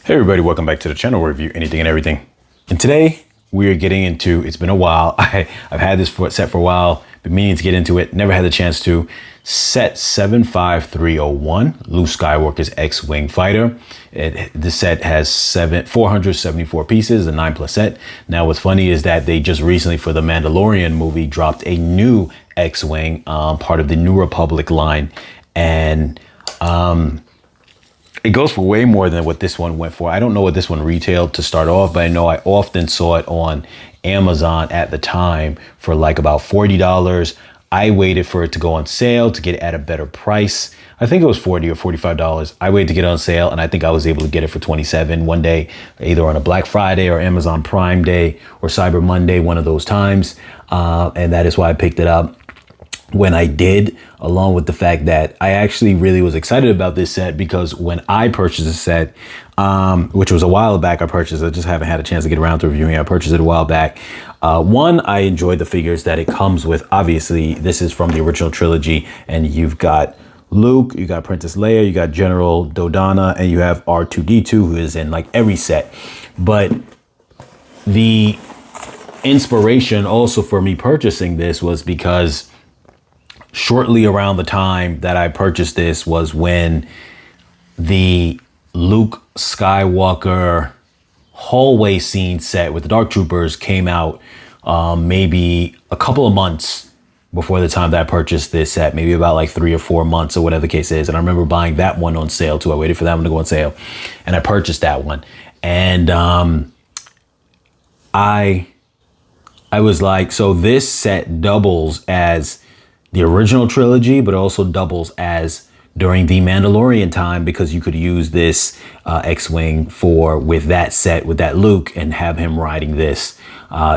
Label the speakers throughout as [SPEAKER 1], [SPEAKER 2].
[SPEAKER 1] Hey everybody, welcome back to the channel where we review anything and everything. And today we are getting into, it's been a while, I've had this set for a while, been meaning to get into it, never had the chance to. Set 75301, Luke Skywalker's X-Wing fighter. This set has 474 pieces, a 9+ set. Now what's funny is that they just recently, for the Mandalorian movie, dropped a new X-Wing, part of the New Republic line. And it goes for way more than what this one went for. I don't know what this one retailed to start off, but I know I often saw it on Amazon at the time for like about $40. I waited for it to go on sale to get it at a better price. I think it was $40 or $45. I waited to get it on sale, and I think I was able to get it for $27 one day, either on a Black Friday or Amazon Prime Day or Cyber Monday, one of those times. And that is why I picked it up when I did, along with the fact that I actually really was excited about this set, because when I purchased the set, which was a while back, I just haven't had a chance to get around to reviewing it. I purchased it a while back. One, I enjoyed the figures that it comes with. Obviously, this is from the original trilogy, and you've got Luke, you got Princess Leia, you got General Dodonna, and you have R2-D2, who is in like every set. But the inspiration also for me purchasing this was because shortly around the time that I purchased this was when the Luke Skywalker hallway scene set with the Dark Troopers came out, maybe a couple of months before the time that I purchased this set, maybe about like 3 or 4 months or whatever the case is. And I remember buying that one on sale too. I waited for that one to go on sale, and I purchased that one. And I was like, so this set doubles as the original trilogy, but also doubles as during the Mandalorian time, because you could use this X-Wing with that set, with that Luke, and have him riding this.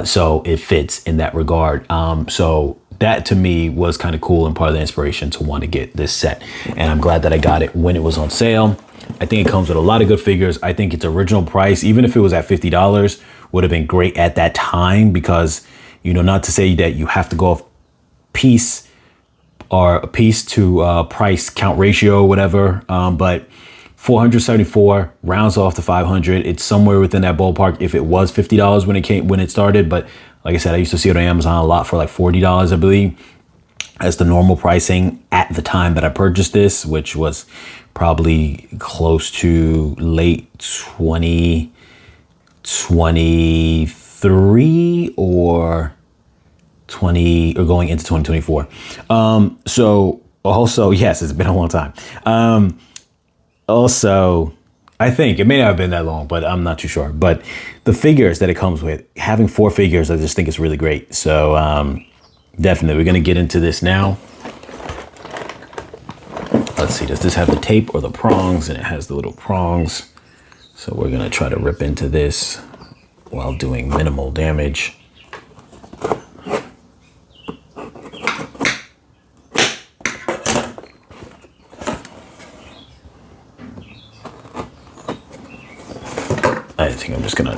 [SPEAKER 1] So it fits in that regard. So that to me was kind of cool and part of the inspiration to want to get this set. And I'm glad that I got it when it was on sale. I think it comes with a lot of good figures. I think its original price, even if it was at $50, would have been great at that time, because, you know, not to say that you have to go off piece to price count ratio or whatever, but 474 rounds off to 500. It's somewhere within that ballpark if it was $50 when it started. But like I said, I used to see it on Amazon a lot for like $40, I believe, as the normal pricing at the time that I purchased this, which was probably close to late 2023 or going into 2024. So also, yes, it's been a long time. Also, I think it may not have been that long, but I'm not too sure. But the figures that it comes with, having 4 figures, I just think it's really great. So definitely, we're going to get into this now. Let's see, does this have the tape or the prongs? And it has the little prongs. So we're going to try to rip into this while doing minimal damage. I think I'm just gonna,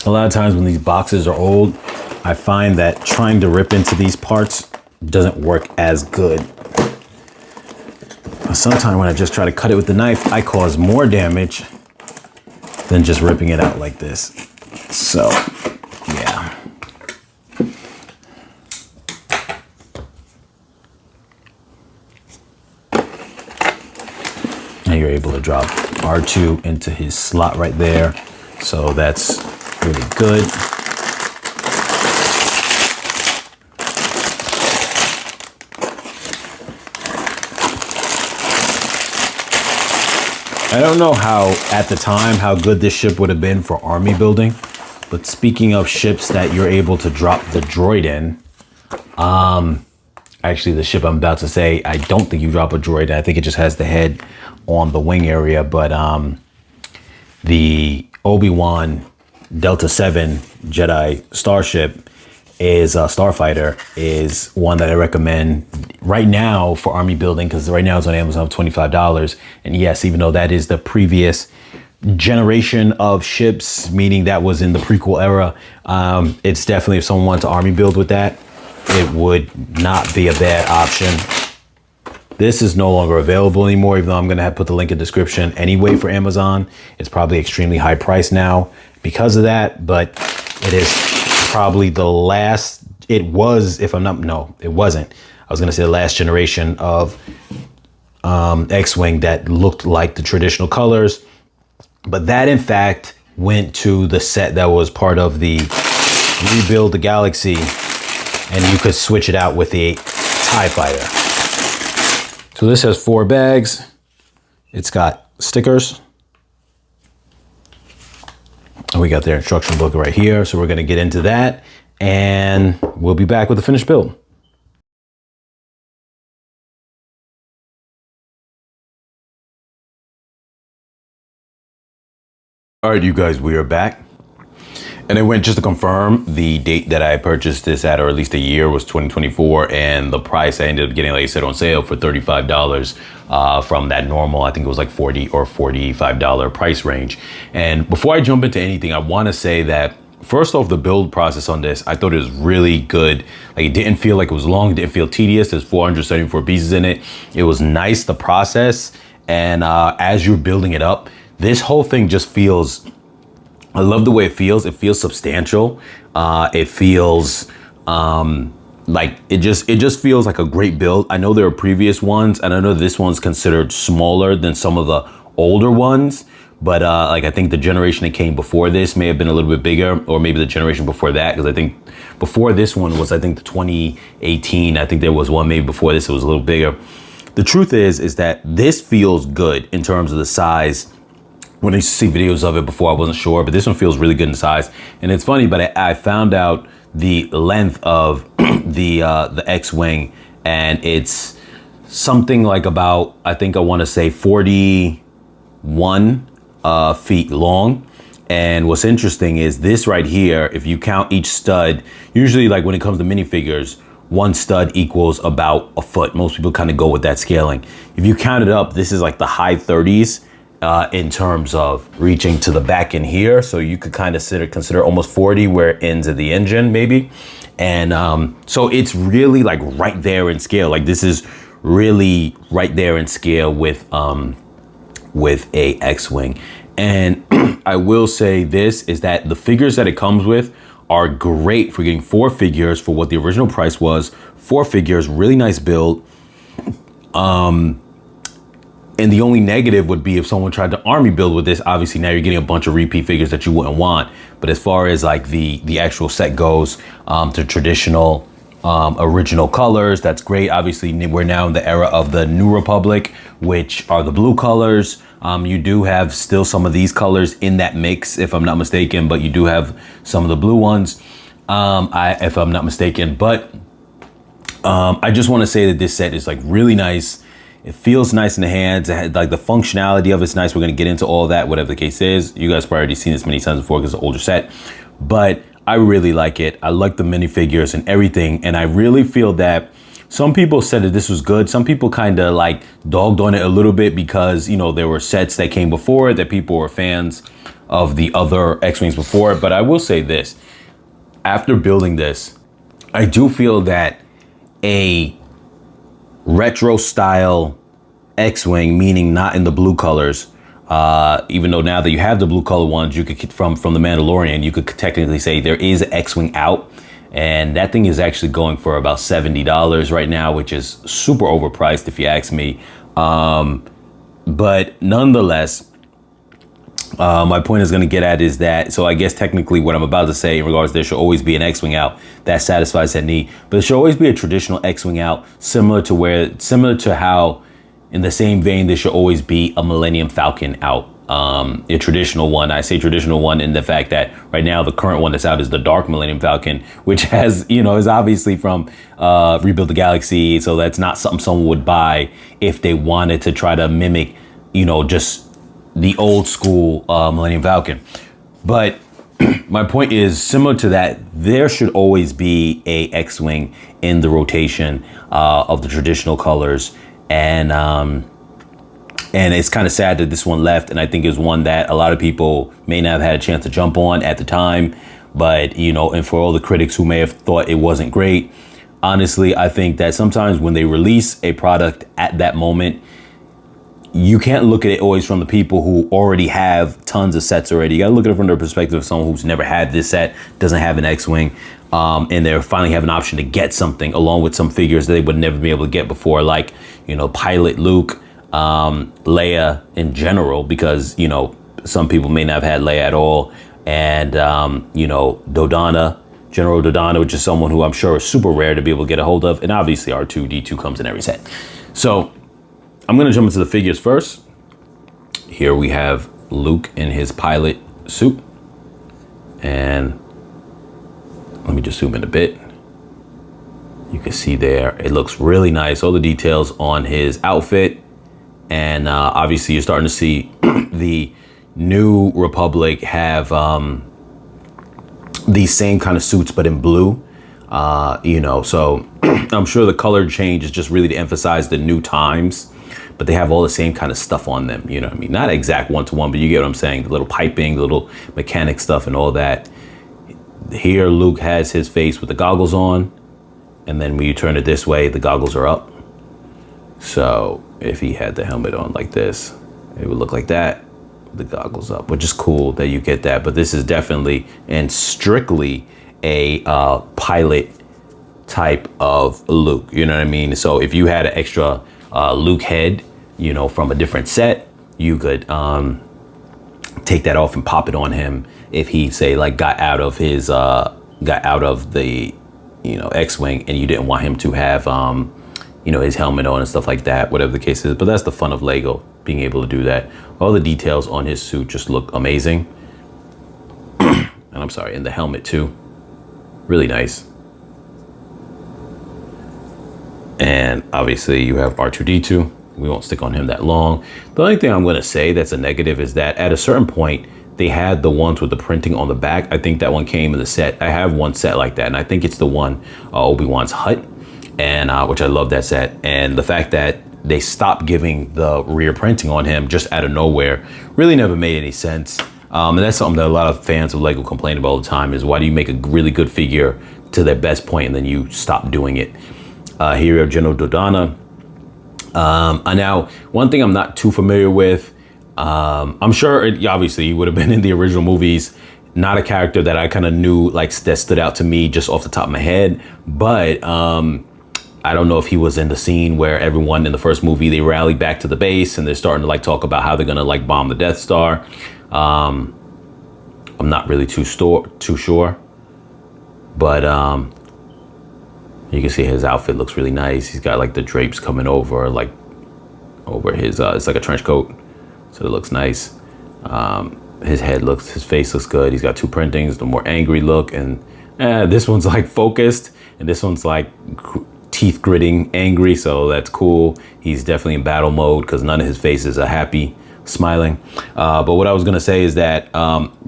[SPEAKER 1] a lot of times when these boxes are old, I find that trying to rip into these parts doesn't work as good. Sometimes when I just try to cut it with the knife, I cause more damage than just ripping it out like this. So, yeah. Now you're able to drop R2 into his slot right there. So that's really good. I don't know at the time how good this ship would have been for army building, but speaking of ships that you're able to drop the droid in, actually the ship I'm about to say, I don't think you drop a droid. I think it just has the head on the wing area, but the Obi-Wan Delta 7 Jedi starship is a starfighter, is one that I recommend right now for army building, because right now it's on Amazon for $25. And yes, even though that is the previous generation of ships, meaning that was in the prequel era, it's definitely, if someone wants to army build with that, it would not be a bad option. This is no longer available anymore, even though I'm going to have put the link in the description anyway for Amazon. It's probably extremely high price now because of that, but it is probably the last, it was, if I'm not, no, it wasn't. I was going to say the last generation of X-Wing that looked like the traditional colors, but that in fact went to the set that was part of the Rebuild the Galaxy, and you could switch it out with the TIE Fighter. So this has 4 bags. It's got stickers. And we got their instruction book right here. So we're gonna get into that and we'll be back with the finished build. All right, you guys, we are back. And I went just to confirm the date that I purchased this at, or at least a year, was 2024. And the price I ended up getting, like I said, on sale for $35 from that normal, I think it was like $40 or $45 price range. And before I jump into anything, I want to say that first off, the build process on this, I thought it was really good. Like, it didn't feel like it was long, it didn't feel tedious. There's 474 pieces in it. It was nice, the process. And as you're building it up, this whole thing just feels, I love the way it feels. It feels substantial. It feels like it just feels like a great build. I know there are previous ones, and I know this one's considered smaller than some of the older ones. But like, I think the generation that came before this may have been a little bit bigger, or maybe the generation before that, because I think before this one was, I think, the 2018. I think there was one maybe before this. It was a little bigger. The truth is that this feels good in terms of the size. When I used to see videos of it before, I wasn't sure, but this one feels really good in size. And it's funny, but I found out the length of the X-Wing, and it's something like about, I think I want to say 41 feet long. And what's interesting is this right here, if you count each stud, usually like when it comes to minifigures, one stud equals about a foot. Most people kind of go with that scaling. If you count it up, this is like the high 30s. In terms of reaching to the back in here. So you could kind of consider almost 40 where it ends at the engine maybe. And so it's really like right there in scale. Like, this is really right there in scale with a X-Wing. And I will say this is that the figures that it comes with are great for getting 4 figures for what the original price was. 4 figures, really nice build. And the only negative would be if someone tried to army build with this. Obviously, now you're getting a bunch of repeat figures that you wouldn't want. But as far as like the actual set goes, the traditional original colors, that's great. Obviously, we're now in the era of the New Republic, which are the blue colors. You do have still some of these colors in that mix, if I'm not mistaken, but you do have some of the blue ones, if I'm not mistaken. But I just want to say that this set is like really nice. It feels nice in the hands. Like, the functionality of it's nice. We're going to get into all that, whatever the case is. You guys have already seen this many times before because it's an older set. But I really like it. I like the minifigures and everything. And I really feel that some people said that this was good. Some people kind of like dogged on it a little bit because, you know, there were sets that came before it that people were fans of the other X-Wings before it. But I will say this. After building this, I do feel that a retro style X-Wing, meaning not in the blue colors, even though now that you have the blue color ones, you could from the Mandalorian, you could technically say there is an X-Wing out, and that thing is actually going for about $70 right now, which is super overpriced if you ask me. But nonetheless, my point is going to get at is that, so I guess technically what I'm about to say in regards, there should always be an X-Wing out that satisfies that need, but there should always be a traditional X-Wing out, similar to how, in the same vein, there should always be a Millennium Falcon out. A traditional one. I say traditional one in the fact that right now the current one that's out is the Dark Millennium Falcon, which has, is obviously from Rebuild the Galaxy, so that's not something someone would buy if they wanted to try to mimic, just the old school Millennium Falcon. But my point is, similar to that, there should always be a X-Wing in the rotation of the traditional colors. And it's kind of sad that this one left. And I think it's one that a lot of people may not have had a chance to jump on at the time. But, and for all the critics who may have thought it wasn't great, honestly, I think that sometimes when they release a product at that moment, you can't look at it always from the people who already have tons of sets already. You gotta look at it from the perspective of someone who's never had this set, doesn't have an X-Wing, and they finally have an option to get something along with some figures that they would never be able to get before, like, Pilot Luke, Leia in general, because, some people may not have had Leia at all, and, Dodonna, General Dodonna, which is someone who I'm sure is super rare to be able to get a hold of, and obviously R2-D2 comes in every set. So I'm gonna jump into the figures first. Here we have Luke in his pilot suit. And let me just zoom in a bit. You can see there, it looks really nice. All the details on his outfit. And obviously you're starting to see the New Republic have these same kind of suits, but in blue. So I'm sure the color change is just really to emphasize the new times. But they have all the same kind of stuff on them, you know what I mean? Not exact one-to-one, but you get what I'm saying. The little piping, the little mechanic stuff and all that. Here, Luke has his face with the goggles on. And then when you turn it this way, the goggles are up. So if he had the helmet on like this, it would look like that. The goggles up, which is cool that you get that. But this is definitely and strictly a pilot type of Luke, you know what I mean? So if you had an extra Luke head, from a different set, you could take that off and pop it on him if he say like got out of the X-Wing and you didn't want him to have his helmet on and stuff like that, whatever the case is. But that's the fun of Lego, being able to do that. All the details on his suit just look amazing. And I'm sorry, and the helmet too, really nice. And obviously you have R2-D2. We won't stick on him that long. The only thing I'm going to say that's a negative is that at a certain point, they had the ones with the printing on the back. I think that one came in the set. I have one set like that, and I think it's the one, Obi-Wan's hut, and which I love that set. And the fact that they stopped giving the rear printing on him just out of nowhere really never made any sense. And that's something that a lot of fans of Lego complain about all the time, is why do you make a really good figure to their best point and then you stop doing it? Here you have General Dodonna. Now, one thing I'm not too familiar with, I'm sure obviously he would have been in the original movies, not a character that I kind of knew, like, that stood out to me just off the top of my head. But I don't know if he was in the scene where everyone in the first movie, they rally back to the base and they're starting to like talk about how they're going to like bomb the Death Star. I'm not really too sure, but you can see his outfit looks really nice. He's got like the drapes coming over his, it's like a trench coat. So it looks nice. His face looks good. He's got two printings, the more angry look. And this one's like focused and this one's like teeth gritting angry. So that's cool. He's definitely in battle mode because none of his faces are happy, smiling. But what I was going to say is that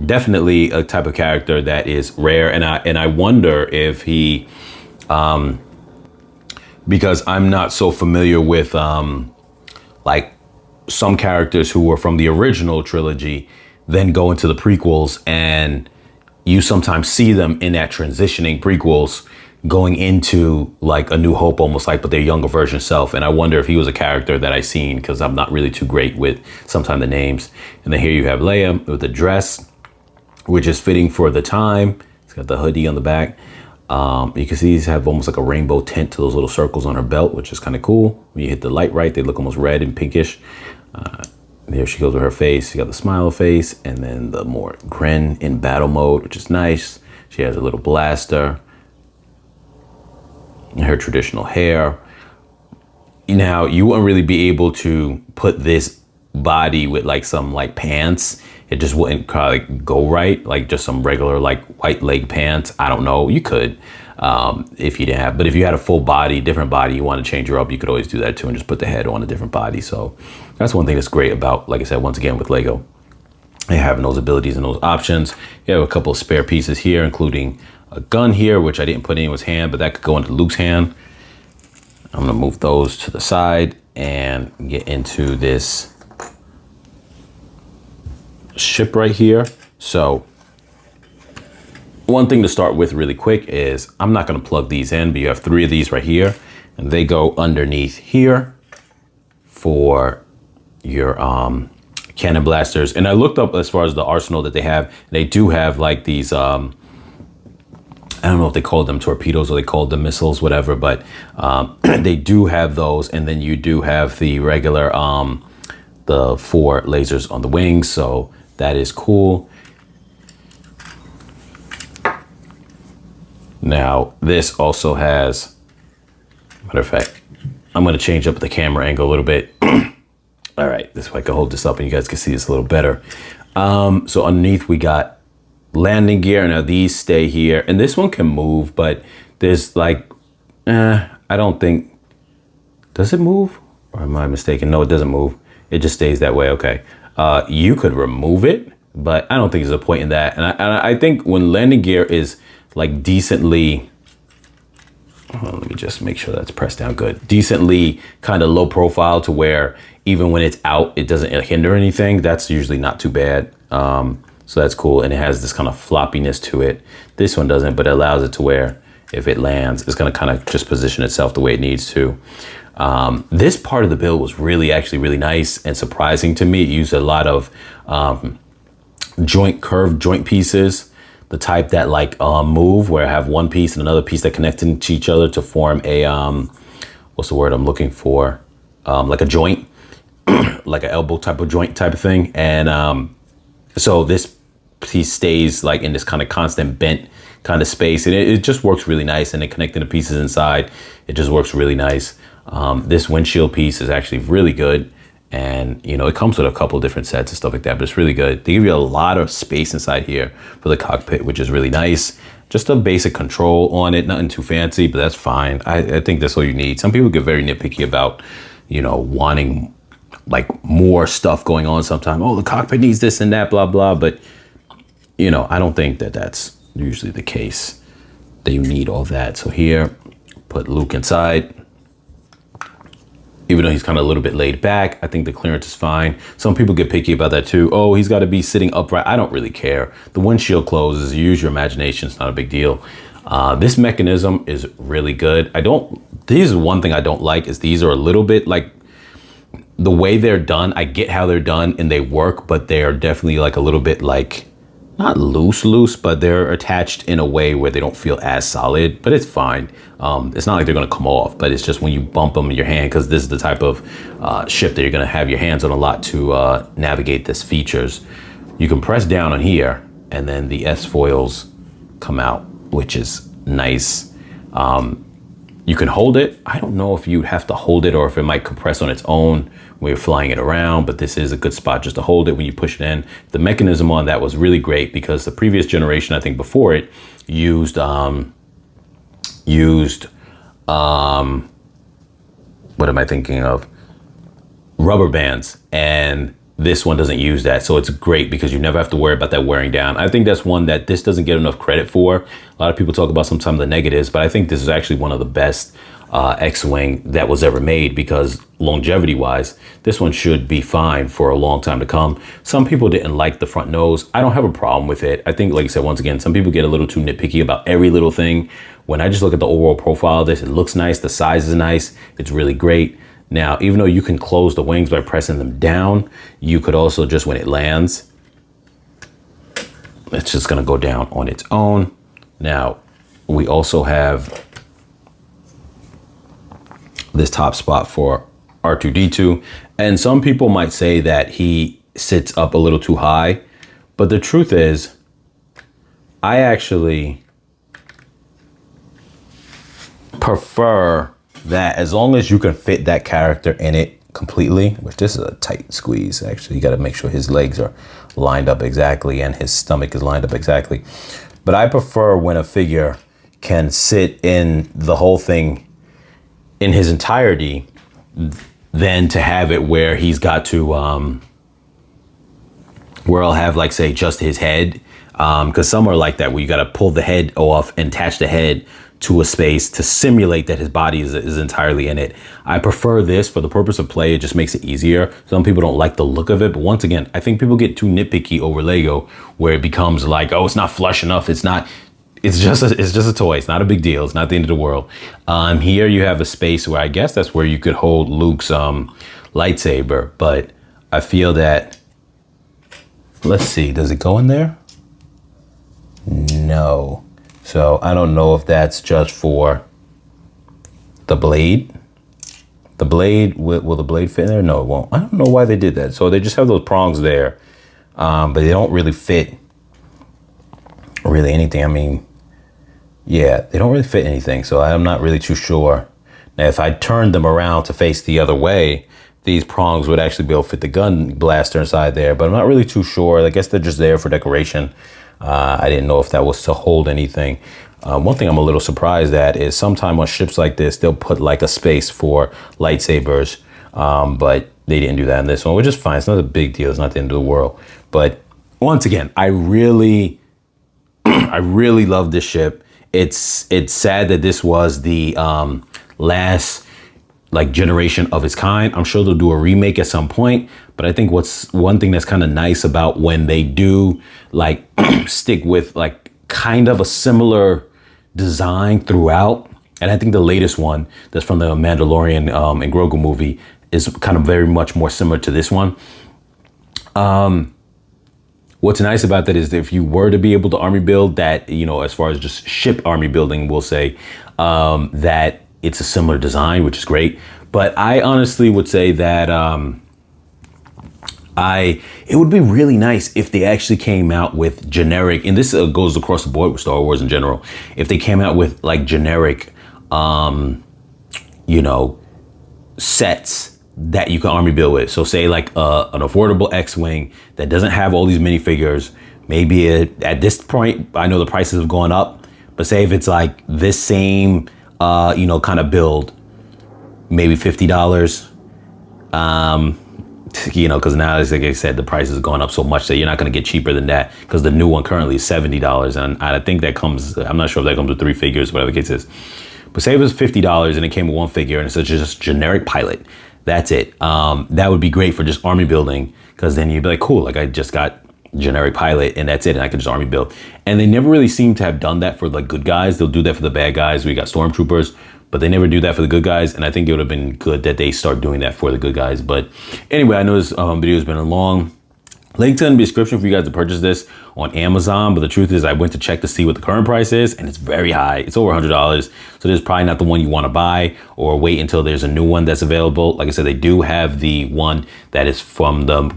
[SPEAKER 1] definitely a type of character that is rare. And I wonder if he, because I'm not so familiar with like some characters who were from the original trilogy, then go into the prequels, and you sometimes see them in that transitioning prequels going into like A New Hope, almost like, but their younger version self. And I wonder if he was a character that I seen, because I'm not really too great with sometimes the names. And then here you have Leia with the dress, which is fitting for the time. It's got the hoodie on the back. You can see these have almost like a rainbow tint to those little circles on her belt, which is kind of cool. When you hit the light right, they look almost red and pinkish. There she goes with her face. She got the smile face, and then the more grin in battle mode, which is nice. She has a little blaster. Her traditional hair. Now, you wouldn't really be able to put this body with like some like pants. It just wouldn't probably go right, like just some regular like white leg pants. I don't know. You could if you didn't have, but if you had a full body, different body, you want to change her up, you could always do that too and just put the head on a different body. So that's one thing that's great about, like I said, once again with Lego, and having those abilities and those options. You have a couple of spare pieces here, including a gun here, which I didn't put in anyone's hand, but that could go into Luke's hand. I'm gonna move those to the side and get into this ship right here. So one thing to start with really quick is I'm not going to plug these in, but you have 3 of these right here, and they go underneath here for your cannon blasters. And I looked up as far as the arsenal that they have. They do have like these I don't know if they called them torpedoes or they called them missiles, whatever, but they do have those. And then you do have the regular the 4 lasers on the wings, so that is cool. Now this also has, matter of fact, I'm going to change up the camera angle a little bit. All right, this way I can hold this up and you guys can see this a little better. So underneath we got landing gear. Now these stay here, and this one can move, but there's like, I don't think, does it move? Or am I mistaken? No, it doesn't move. It just stays that way. Okay. You could remove it, but I don't think there's a point in that. And I think when landing gear is like decently, let me just make sure that's pressed down good. Decently kind of low profile to where even when it's out, it doesn't hinder anything. That's usually not too bad. So that's cool. And it has this kind of floppiness to it. This one doesn't, but it allows it to where if it lands, it's going to kind of just position itself the way it needs to. This part of the build was actually really nice and surprising to me. It used a lot of curved joint pieces, the type that like move, where I have one piece and another piece that connect to each other to form a, what's the word I'm looking for? Like a joint, like an elbow type of joint type of thing. And so this piece stays like in this kind of constant bent kind of space, and it just works really nice. And then connecting the pieces inside, it just works really nice. This windshield piece is actually really good. And, you know, it comes with a couple different sets and stuff like that, but it's really good. They give you a lot of space inside here for the cockpit, which is really nice. Just a basic control on it, nothing too fancy, but that's fine. I think that's all you need. Some people get very nitpicky about, you know, wanting like more stuff going on sometime. Oh, the cockpit needs this and that, blah, blah. But, you know, I don't think that that's usually the case, that you need all that. So here, put Luke inside. Even though he's kind of a little bit laid back, I think the clearance is fine. Some people get picky about that too. Oh, he's got to be sitting upright. I don't really care. The windshield closes. Use your imagination. It's not a big deal. This mechanism is really good. This is one thing I don't like, is these are a little bit like, the way they're done, I get how they're done and they work, but they are definitely like a little bit like, not loose, but they're attached in a way where they don't feel as solid, but it's fine. It's not like they're gonna come off, but it's just when you bump them in your hand, because this is the type of ship that you're gonna have your hands on a lot to navigate this features. You can press down on here and then the S foils come out, which is nice. You can hold it. I don't know if you'd have to hold it or if it might compress on its own when you're flying it around, but this is a good spot just to hold it when you push it in. The mechanism on that was really great because the previous generation, I think before it, used what am I thinking of? Rubber bands, and this one doesn't use that. So it's great because you never have to worry about that wearing down. I think that's one that this doesn't get enough credit for. A lot of people talk about sometimes the negatives, but I think this is actually one of the best X-Wing that was ever made, because longevity wise, this one should be fine for a long time to come. Some people didn't like the front nose. I don't have a problem with it. I think, like I said, once again, some people get a little too nitpicky about every little thing. When I just look at the overall profile of this, it looks nice. The size is nice. It's really great. Now, even though you can close the wings by pressing them down, you could also just, when it lands, it's just gonna go down on its own. Now, we also have this top spot for R2-D2. And some people might say that he sits up a little too high, but the truth is, I actually prefer that as long as you can fit that character in it completely, which this is a tight squeeze. Actually, you got to make sure his legs are lined up exactly and his stomach is lined up exactly. But I prefer when a figure can sit in the whole thing in his entirety than to have it where he's got to, where I'll have like, say, just his head. Because some are like that, where you got to pull the head off and attach the head to a space to simulate that his body is entirely in it. I prefer this for the purpose of play. It just makes it easier. Some people don't like the look of it, but once again, I think people get too nitpicky over Lego, where it becomes like, oh, it's not flush enough. It's not, it's just a toy. It's not a big deal. It's not the end of the world. Here you have a space where I guess that's where you could hold Luke's lightsaber, but I feel that, let's see, does it go in there? No. So I don't know if that's just for the blade. The blade, will the blade fit in there? No, it won't. I don't know why they did that. So they just have those prongs there, but they don't really fit really anything. I mean, yeah, they don't really fit anything. So I'm not really too sure. Now, if I turned them around to face the other way, these prongs would actually be able to fit the gun blaster inside there, but I'm not really too sure. I guess they're just there for decoration. I didn't know if that was to hold anything. One thing I'm a little surprised at is sometime on ships like this, they'll put like a space for lightsabers, but they didn't do that in this one, which is fine. It's not a big deal. It's not the end of the world. But once again, I really love this ship. It's sad that this was the last like generation of its kind. I'm sure they'll do a remake at some point, but I think what's one thing that's kind of nice about when they do like stick with like kind of a similar design throughout, and I think the latest one that's from the Mandalorian and Grogu movie is kind of very much more similar to this one. What's nice about that is that if you were to be able to army build that, you know, as far as just ship army building, we'll say that it's a similar design, which is great. But I honestly would say that it would be really nice if they actually came out with generic, and this goes across the board with Star Wars in general, if they came out with like generic, you know, sets that you can army build with. So say like an affordable X-Wing that doesn't have all these minifigures. Maybe at this point, I know the prices have gone up, but say if it's like this same, you know, kind of build, maybe $50. You know, because now, as like I said, the price has gone up so much that you're not going to get cheaper than that, because the new one currently is $70, and I think that comes, I'm not sure if that comes with 3 figures, whatever the case is. But say it was $50 and it came with 1 figure and it's just generic pilot. That's it. That would be great for just army building, because then you'd be like, cool, like I just got generic pilot and that's it, and I can just army build. And they never really seem to have done that for like good guys. They'll do that for the bad guys. We got stormtroopers, but they never do that for the good guys. And I think it would have been good that they start doing that for the good guys. But anyway, I know this video has been long. Link to in the description for you guys to purchase this on Amazon. But the truth is I went to check to see what the current price is, and it's very high. It's over $100. So this is probably not the one you want to buy, or wait until there's a new one that's available. Like I said, they do have the one that is from the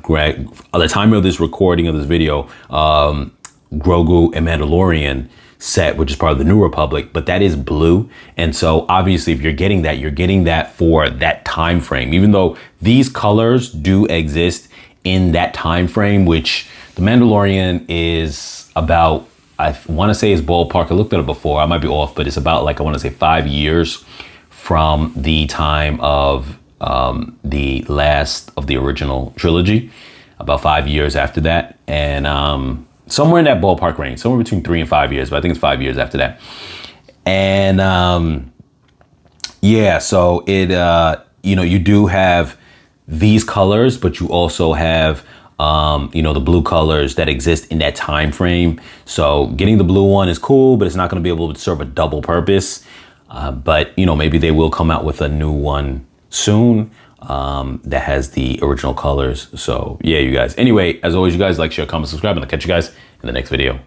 [SPEAKER 1] time of this recording of this video, Grogu and Mandalorian set, which is part of the New Republic, but that is blue. And so obviously if you're getting that for that time frame, even though these colors do exist in that time frame, which the Mandalorian is about, I want to say is ballpark, I looked at it before, I might be off, but it's about like, I want to say 5 years from the time of the last of the original trilogy, about 5 years after that. And somewhere in that ballpark range, somewhere between 3 and 5 years, but I think it's 5 years after that. And yeah, so it, you know, you do have these colors, but you also have, you know, the blue colors that exist in that time frame. So getting the blue one is cool, but it's not going to be able to serve a double purpose. But, you know, maybe they will come out with a new one soon that has the original colors. So yeah, you guys. Anyway, as always, you guys like, share, comment, subscribe, and I'll catch you guys in the next video.